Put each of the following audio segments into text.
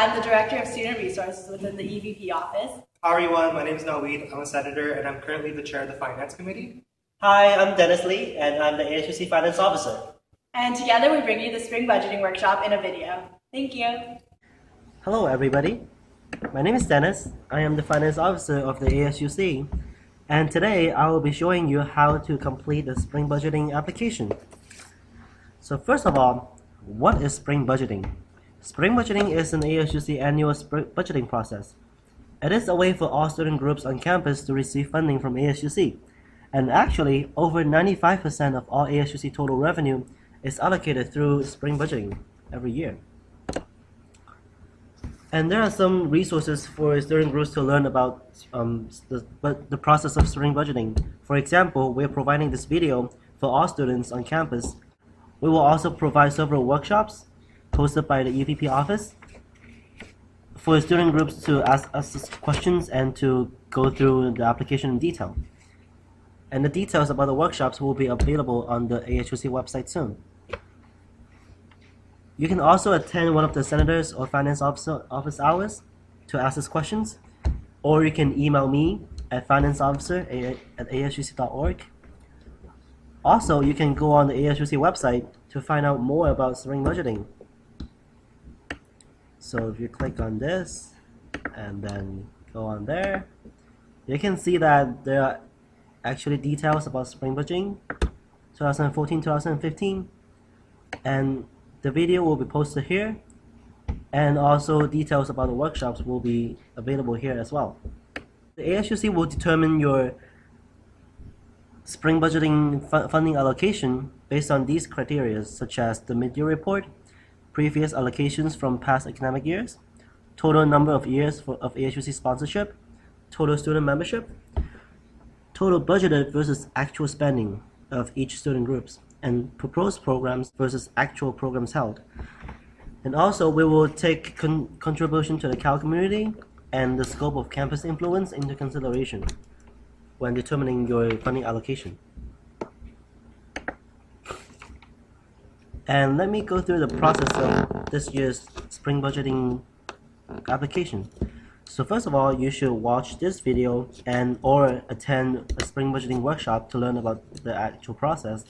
I'm the Director of Student Resources within the EVP office. Hi everyone, my name is Naweed. I'm a senator and I'm currently the chair of the Finance Committee. Hi, I'm Dennis Lee and I'm the ASUC Finance Officer. And together we bring you the Spring Budgeting Workshop in a video. Thank you. Hello everybody. My name is Dennis. I am the Finance Officer of the ASUC. And today I will be showing you how to complete the Spring Budgeting application. So first of all, what is Spring Budgeting? Spring Budgeting is an ASUC annual budgeting process. It is a way for all student groups on campus to receive funding from ASUC. And actually, over 95% of all ASUC total revenue is allocated through Spring Budgeting every year. And there are some resources for student groups to learn about the process of Spring Budgeting. For example, we are providing this video for all students on campus. We will also provide several workshops hosted by the EVP office for student groups to ask us questions and to go through the application in detail. And the details about the workshops will be available on the ASUC website soon. You can also attend one of the senators or finance office hours to ask us questions, or you can email me at financeofficer@asuc.org. Also, you can go on the ASUC website to find out more about Spring Budgeting. So if you click on this and then go on there, you can see that there are actually details about Spring Budgeting 2014-2015, and the video will be posted here, and also details about the workshops will be available here as well. The ASUC will determine your Spring Budgeting funding allocation based on these criteria, such as the mid-year report, previous allocations from past academic years, total number of years of ASUC sponsorship, total student membership, total budgeted versus actual spending of each student groups, and proposed programs versus actual programs held. And also, we will take contribution to the Cal community and the scope of campus influence into consideration when determining your funding allocation. And let me go through the process of this year's Spring Budgeting application. So first of all, you should watch this video or attend a Spring Budgeting workshop to learn about the actual process.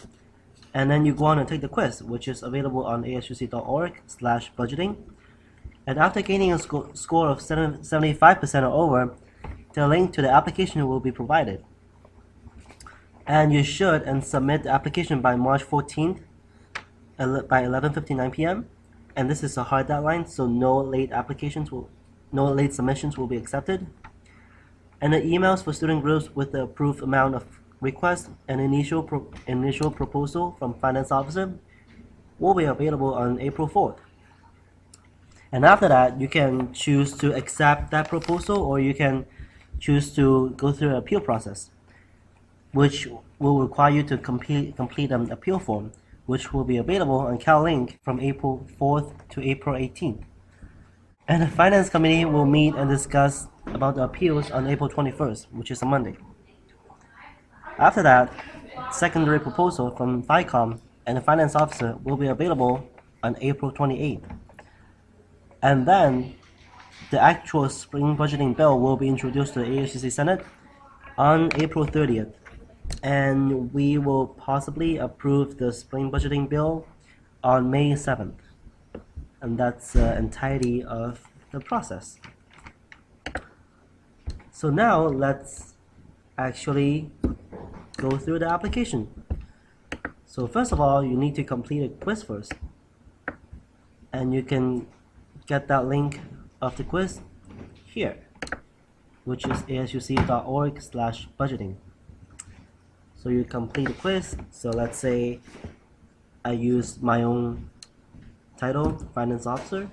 And then you go on and take the quiz, which is available on asuc.org/budgeting. And after gaining a score of 75% or over, the link to the application will be provided. And you should submit the application by March 14th by 11:59 p.m. And this is a hard deadline, so no late submissions will be accepted. And the emails for student groups with the approved amount of request and initial proposal from Finance Officer will be available on April 4th. And after that, you can choose to accept that proposal, or you can choose to go through an appeal process, which will require you to complete an appeal form, which will be available on CalLink from April 4th to April 18th. And the Finance Committee will meet and discuss about the appeals on April 21st, which is a Monday. After that, secondary proposal from FICOM and the Finance Officer will be available on April 28th. And then the actual Spring Budgeting bill will be introduced to the ASUC Senate on April 30th. And we will possibly approve the Spring Budgeting bill on May 7th. And that's the entirety of the process. So now let's actually go through the application. So first of all, you need to complete a quiz first. And you can get that link of the quiz here, which is asuc.org/budgeting. So you complete the quiz. So let's say I use my own title, Finance Officer,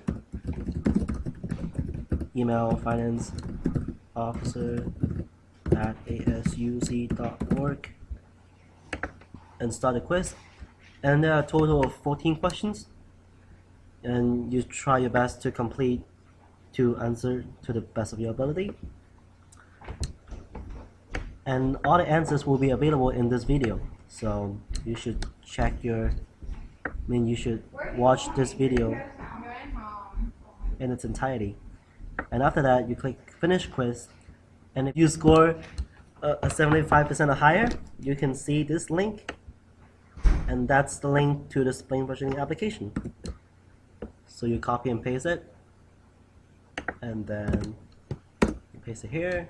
email financeofficer@asuc.org, and start the quiz. And there are a total of 14 questions, and you try your best to answer to the best of your ability. And all the answers will be available in this video, so you should check you should watch this video in its entirety. And after that, you click Finish Quiz. And if you score a 75% or higher, you can see this link. And that's the link to the spring budgeting application. So you copy and paste it. And then you paste it here.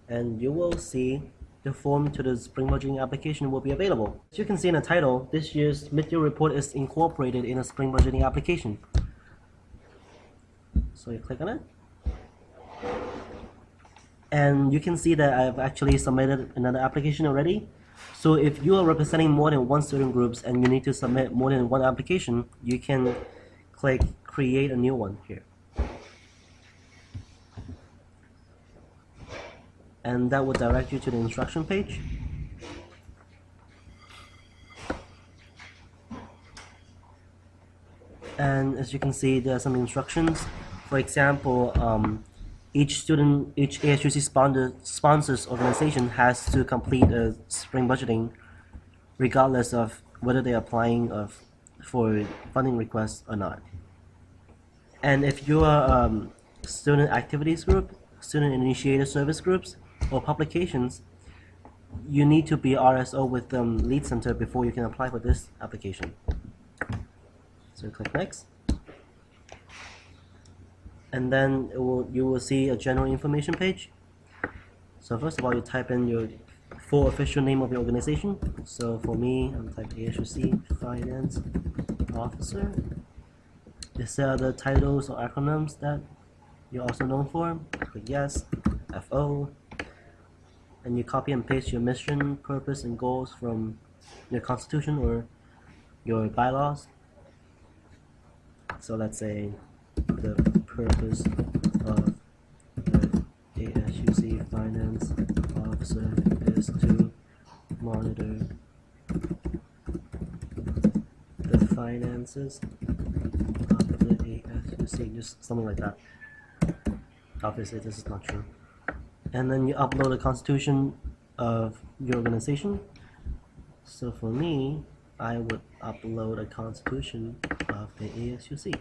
And you will see the form to the spring budgeting application will be available. As you can see in the title, this year's mid-year report is incorporated in a spring budgeting application. So you click on it. And you can see that I've actually submitted another application already. So if you are representing more than one student groups and you need to submit more than one application, you can click create a new one here. And that will direct you to the instruction page. And as you can see, there are some instructions. For example, each ASUC sponsors organization has to complete a spring budgeting regardless of whether they are applying for funding requests or not. And if you are student activities group, student initiated service groups, or publications, you need to be RSO with Lead Center before you can apply for this application. So click Next. And then you will see a general information page. So first of all, you type in your full official name of your organization. So for me, I'm typing ASUC Finance Officer. Is there other titles or acronyms that you're also known for? Click Yes, FO. And you copy and paste your mission, purpose, and goals from your constitution or your bylaws. So let's say the purpose of the ASUC Finance Officer is to monitor the finances of the ASUC, just something like that. Obviously this is not true. And then you upload a constitution of your organization. So for me, I would upload a constitution of the ASUC.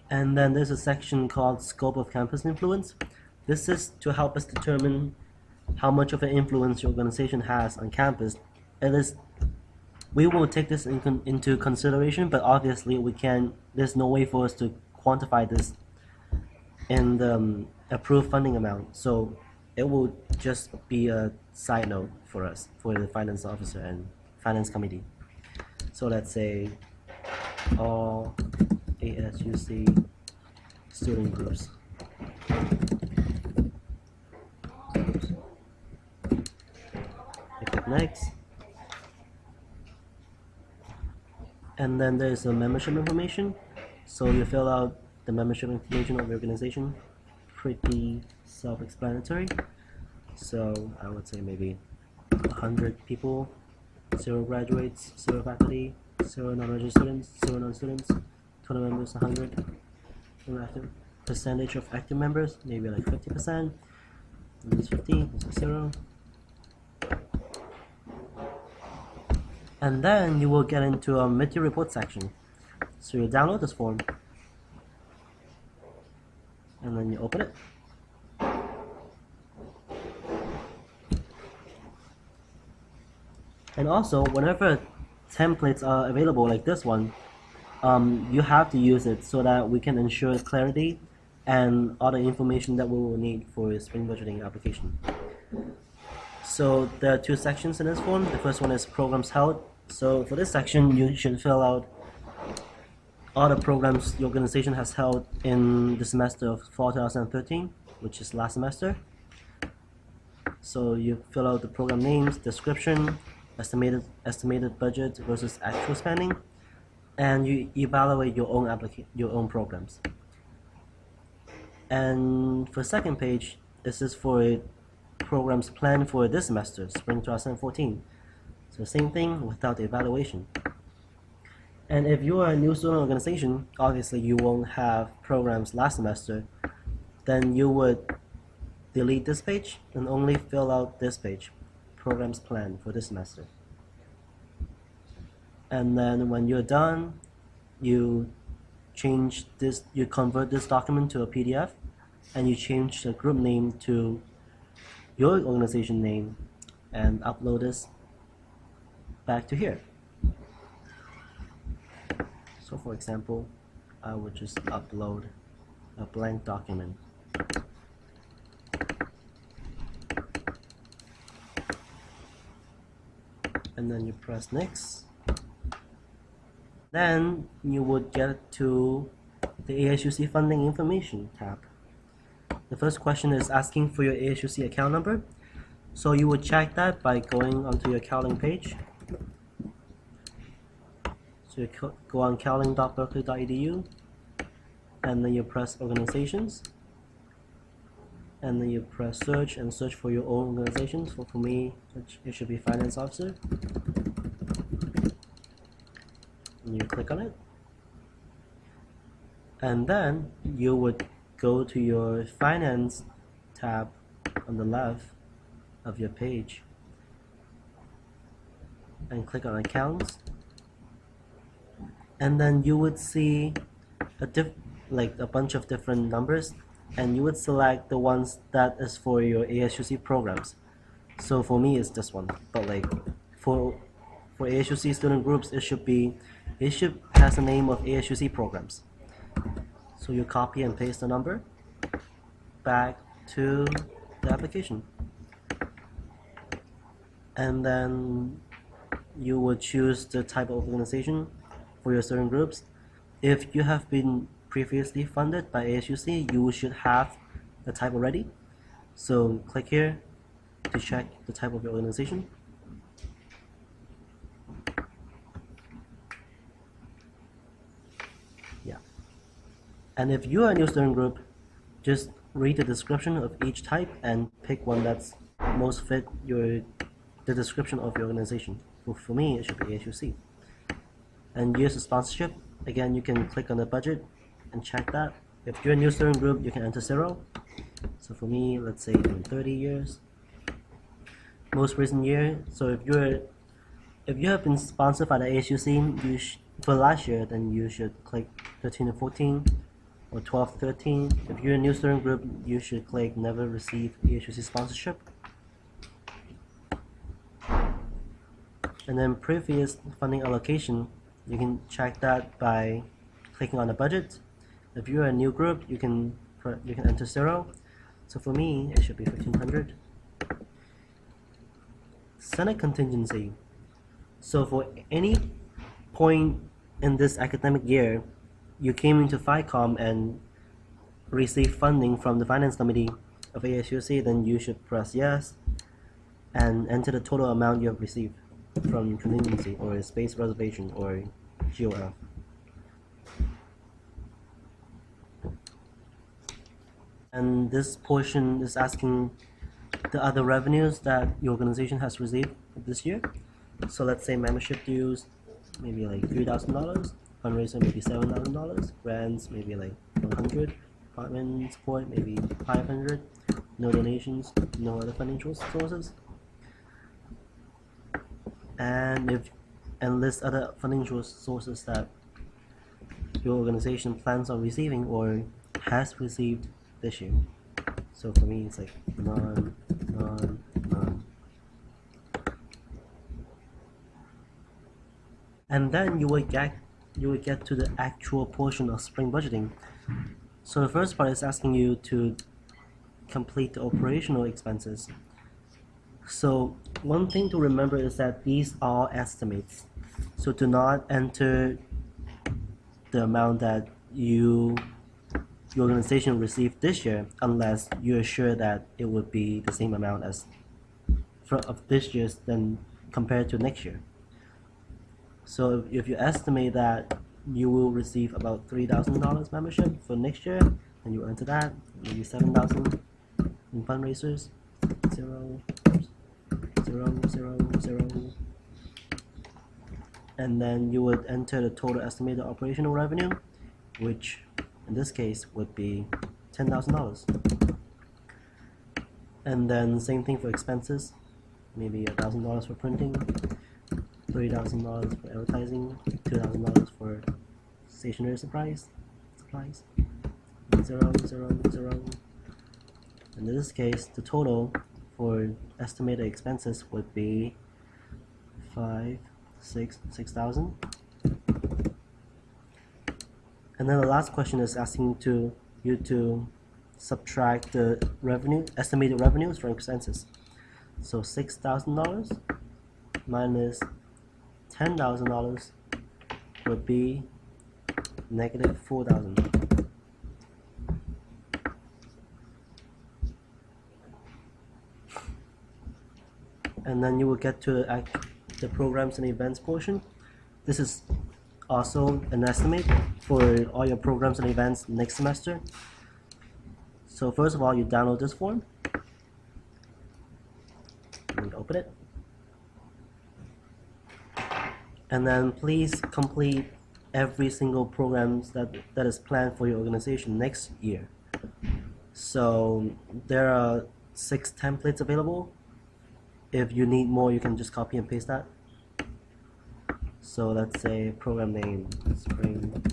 And then there's a section called Scope of Campus Influence. This is to help us determine how much of an influence your organization has on campus. We will take this into consideration, but obviously there's no way for us to quantify this in the approved funding amount. So it will just be a side note for us, for the finance officer and finance committee. So let's say all ASUC student groups. You click Next. And then there's a membership information. So you fill out the membership information of the organization. Pretty self-explanatory. So I would say maybe 100 people, 0 graduates, 0 faculty, 0 non-registered students, 0 non-students, total members 100. Active percentage of active members, maybe like 50%. This is 50, this is 0. And then you will get into a mid-year report section. So you download this form. And then you open it. And also, whenever templates are available like this one, you have to use it so that we can ensure clarity and other information that we will need for a spring budgeting application. So there are 2 sections in this form. The first one is programs held. So for this section, you should fill out all the programs the organization has held in the semester of fall 2013, which is last semester. So you fill out the program names, description, estimated budget versus actual spending, and you evaluate your own programs. And for second page, this is for programs planned for this semester, spring 2014. So same thing without the evaluation. And if you are a new student organization, obviously you won't have programs last semester, then you would delete this page and only fill out this page, programs planned for this semester. And then when you're done, you change this, you convert this document to a PDF, and you change the group name to your organization name and upload this back to here. So for example, I would just upload a blank document. And then you press next. Then you would get to the ASUC funding information tab. The first question is asking for your ASUC account number. So you would check that by going onto your Cowling page. So you go on cowling.berkeley.edu, and then you press organizations, and then you press search and search for your own organizations. For me, it should be finance officer. And you click on it, and then you would go to your finance tab on the left of your page and click on accounts, and then you would see a bunch of different numbers, and you would select the ones that is for your ASUC programs. So for me it's this one, but like for ASUC student groups it should has the name of ASUC programs. So you copy and paste the number back to the application, and then you would choose the type of organization for your student groups. If you have been previously funded by ASUC, you should have the type already. So click here to check the type of your organization. Yeah. And if you are a new student group, just read the description of each type and pick one that's most fit the description of your organization. For me, it should be ASUC. And years of sponsorship, again, you can click on the budget and check that. If you're a new student group, you can enter 0. So for me, let's say 30 years. Most recent year. So if you have been sponsored by the ASUC for last year, then you should click 13 to 14 or 12 to 13. If you're a new student group, you should click never receive ASUC sponsorship. And then previous funding allocation, you can check that by clicking on the budget. If you're a new group, you can enter 0. So for me, it should be 1500. Senate contingency. So for any point in this academic year, you came into FICOM and received funding from the finance committee of ASUC, then you should press yes and enter the total amount you have received from contingency or space reservation or GOF. And this portion is asking the other revenues that your organization has received this year. So let's say membership dues, maybe like $3,000, fundraiser maybe $7,000, grants maybe like 100, department support maybe 500, no donations, no other financial sources. And list other financial sources that your organization plans on receiving or has received this year. So for me, it's like none. And then you would get to the actual portion of spring budgeting. So the first part is asking you to complete the operational expenses. So one thing to remember is that these are estimates. So do not enter the amount that your organization received this year unless you're sure that it would be the same amount as of this year's then compared to next year. So if you estimate that you will receive about $3,000 membership for next year, then you enter that, maybe 7,000 in fundraisers, 0, 0, 0, 0. And then you would enter the total estimated operational revenue, which in this case would be $10,000. And then same thing for expenses, maybe $1,000 for printing, $3,000 for advertising, $2,000 for stationery supplies, 0, 0, 0. In this case, the total for estimated expenses would be 6,000. And then the last question is asking you to subtract the estimated revenues from expenses. So $6,000 minus $10,000 would be negative 4,000. And then you will get to the programs and events portion. This is also an estimate for all your programs and events next semester. So first of all, you download this form and open it. And then please complete every single program that is planned for your organization next year. So there are 6 templates available. If you need more, you can just copy and paste that. So let's say program name, Spring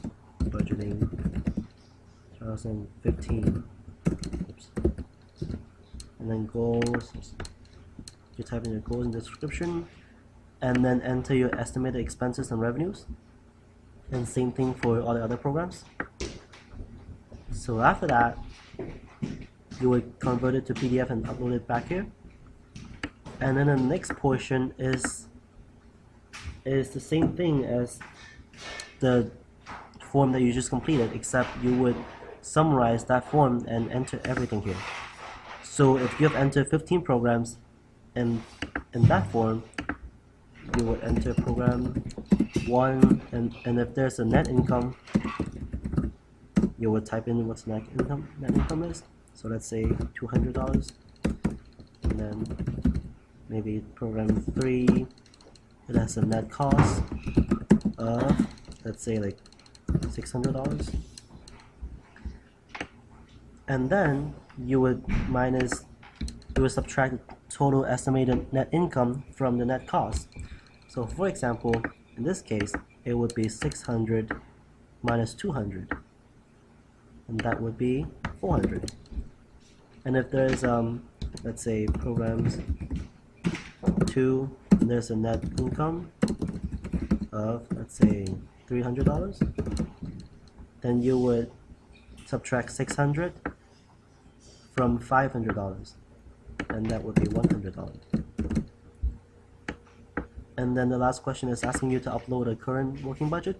Budgeting 2015. Oops. And then goals, you type in your goals in the description, and then enter your estimated expenses and revenues. And same thing for all the other programs. So after that, you will convert it to PDF and upload it back here. And then the next portion is the same thing as the form that you just completed, except you would summarize that form and enter everything here. So if you have entered 15 programs in that form, you would enter program 1, and if there's a net income, you would type in what's net income is. So let's say $200, and then maybe program 3, it has a net cost of, let's say, like $600. And then you would subtract the total estimated net income from the net cost. So for example, in this case, it would be 600 minus 200, and that would be 400. And if there's let's say programs 2, and there's a net income of, let's say, $300, then you would subtract 600 from $500, and that would be $100. And then the last question is asking you to upload a current working budget.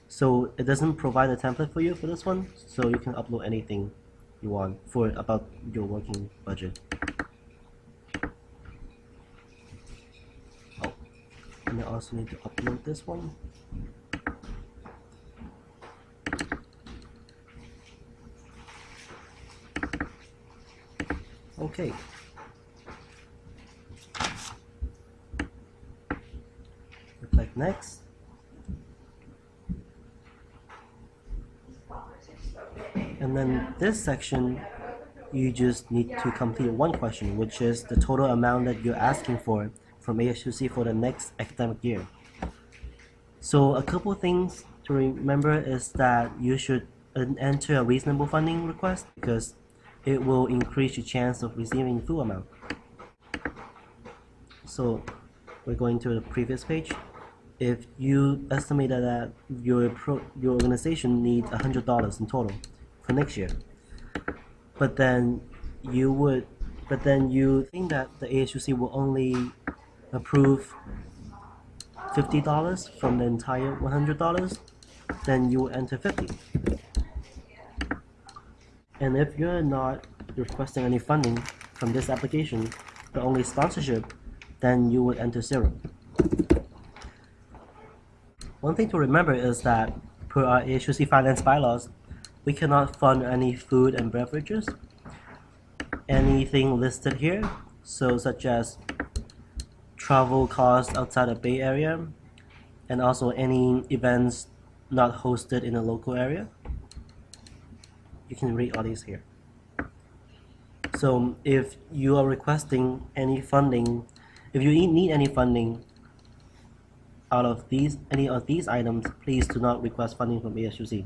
So it doesn't provide a template for you for this one, so you can upload anything you want about your working budget. Oh, and I also need to upload this one. Okay. Click next. And then this section, you just need to complete one question, which is the total amount that you're asking for from ASUC for the next academic year. So a couple things to remember is that you should enter a reasonable funding request, because it will increase your chance of receiving full amount. So we're going to the previous page. If you estimated that your organization needs $100 in total for next year, but then you think that the ASUC will only approve $50 from the entire $100, then you will enter 50. And if you're not requesting any funding from this application, but only sponsorship, then you would enter 0. One thing to remember is that per our ASUC finance bylaws, we cannot fund any food and beverages, anything listed here, so such as travel costs outside the Bay Area, and also any events not hosted in a local area. You can read all these here. So if you are requesting any funding, if you need any funding out of any of these items, please do not request funding from ASUC,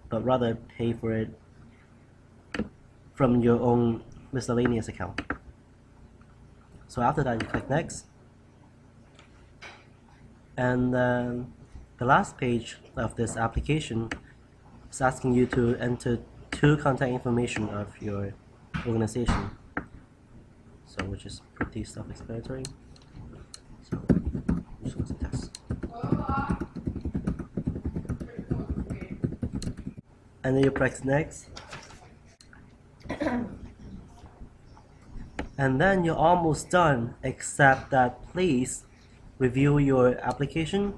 but rather pay for it from your own miscellaneous account. So after that, you click next, and then the last page of this application is asking you to enter 2 contact information of your organization, so which is pretty self-explanatory. So just want to test. And then you press next, and then you're almost done, except that please review your application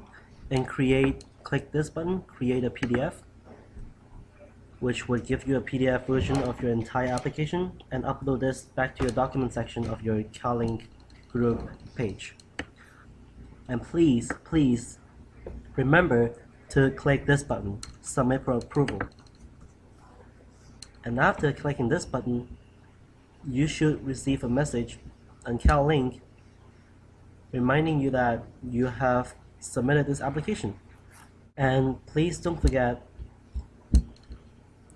and click this button, create a PDF, which will give you a PDF version of your entire application, and upload this back to your document section of your CalLink group page. And please remember to click this button, submit for approval. And after clicking this button, you should receive a message on CalLink reminding you that you have submitted this application. And please don't forget,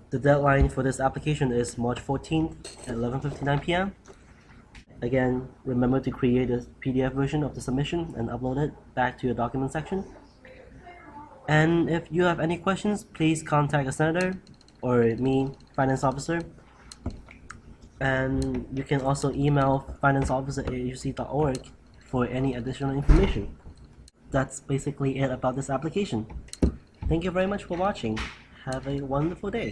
the deadline for this application is March 14th at 11:59 p.m. Again, remember to create a PDF version of the submission and upload it back to your document section. And if you have any questions, please contact a senator or me, finance officer. And you can also email financeofficer@auc.org for any additional information. That's basically it about this application. Thank you very much for watching. Have a wonderful day.